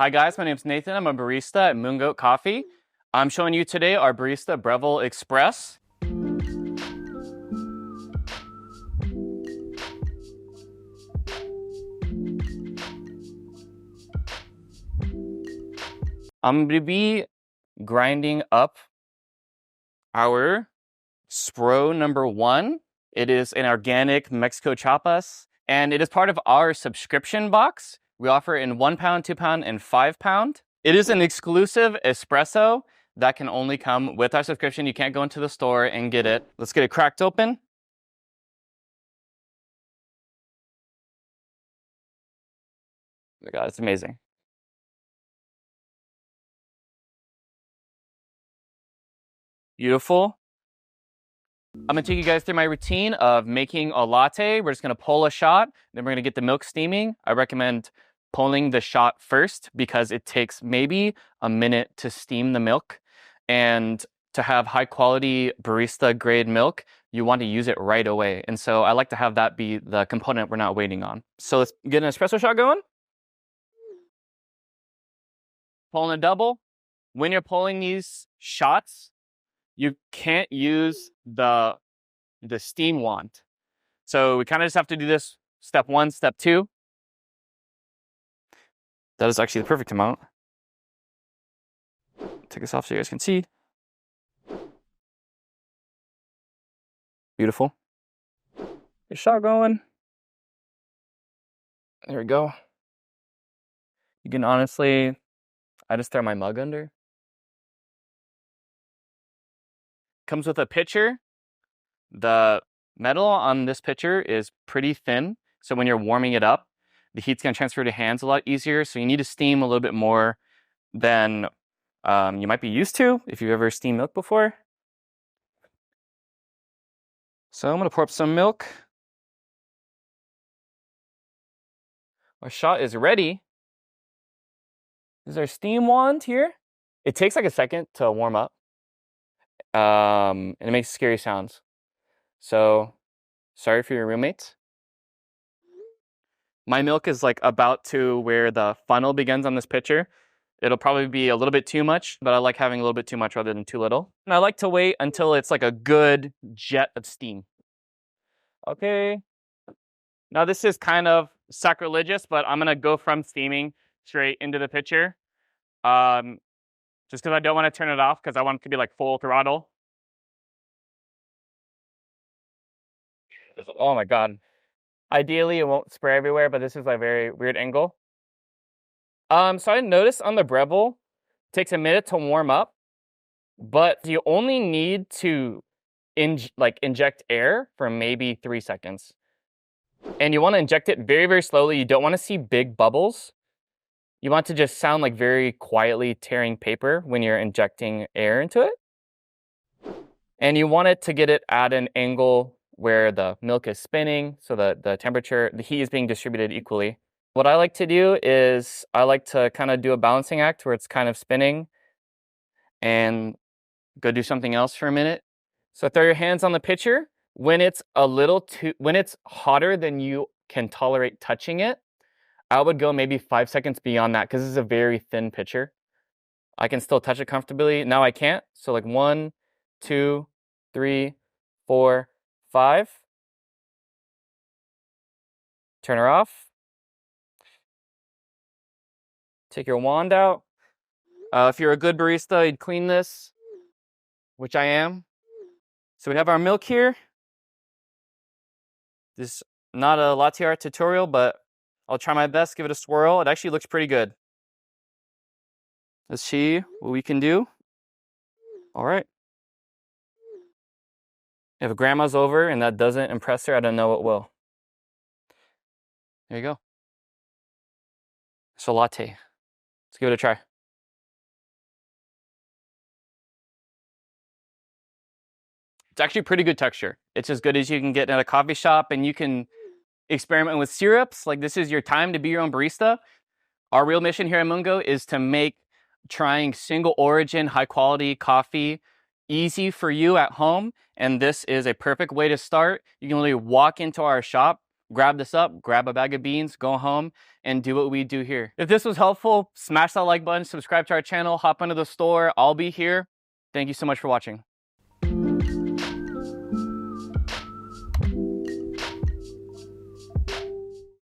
Hi guys, my name is Nathan. I'm a barista at Moongoat Coffee. I'm showing you today our barista Breville Express. I'm going to be grinding up our Spro #1. It is an organic Mexico chapas, and it is part of our subscription box. We offer it in 1 pound, 2 pound, and 5 pound. It is an exclusive espresso that can only come with our subscription. You can't go into the store and get it. Let's get it cracked open. Oh my God, it's amazing. Beautiful. I'm gonna take you guys through my routine of making a latte. We're just gonna pull a shot, then we're gonna get the milk steaming. I recommend pulling the shot first because it takes maybe a minute to steam the milk. And to have high quality barista grade milk, you want to use it right away. And so I like to have that be the component we're not waiting on. So let's get an espresso shot going. Pulling a double. When you're pulling these shots, you can't use the steam wand. So we kind of just have to do this step 1, step 2. That is actually the perfect amount. Take this off so you guys can see. Beautiful. Get a shot going. There we go. You can honestly, I just throw my mug under. Comes with a pitcher. The metal on this pitcher is pretty thin, so when you're warming it up, the heat's going to transfer to hands a lot easier, so you need to steam a little bit more than you might be used to if you've ever steamed milk before. So I'm going to pour up some milk. Our shot is ready. This is our steam wand here. It takes like a second to warm up, and it makes scary sounds. So, sorry for your roommates. My milk is like about to where the funnel begins on this pitcher. It'll probably be a little bit too much, but I like having a little bit too much rather than too little. And I like to wait until it's like a good jet of steam. Okay. Now this is kind of sacrilegious, but I'm gonna go from steaming straight into the pitcher. Just because I don't want to turn it off because I want it to be like full throttle. Oh my God. Ideally, it won't spray everywhere, but this is a very weird angle. So I noticed on the Breville, it takes a minute to warm up, but you only need to inject air for maybe 3 seconds. And you want to inject it very, very slowly. You don't want to see big bubbles. You want to just sound like very quietly tearing paper when you're injecting air into it. And you want it to get it at an angle where the milk is spinning, so that the heat is being distributed equally. What I like to do is I like to kind of do a balancing act where it's kind of spinning and go do something else for a minute. So throw your hands on the pitcher. When it's when it's hotter than you can tolerate touching it, I would go maybe 5 seconds beyond that because this is a very thin pitcher. I can still touch it comfortably. Now I can't. So like 1, 2, 3, 4, 5. Turn her off. Take your wand out. If you're a good barista, you'd clean this, which I am. So we have our milk here. This is not a latte art tutorial, but I'll try my best, give it a swirl. It actually looks pretty good. Let's see what we can do. All right. If grandma's over and that doesn't impress her, I don't know what will. There you go. It's a latte. Let's give it a try. It's actually pretty good texture. It's as good as you can get at a coffee shop, and you can experiment with syrups. Like, this is your time to be your own barista. Our real mission here at Mungo is to make trying single origin, high quality coffee easy for you at home. And this is a perfect way to start. You can literally walk into our shop, grab this up, grab a bag of beans, go home, and do what we do here. If this was helpful, smash that like button, subscribe to our channel, hop into the store. I'll be here. Thank you so much for watching.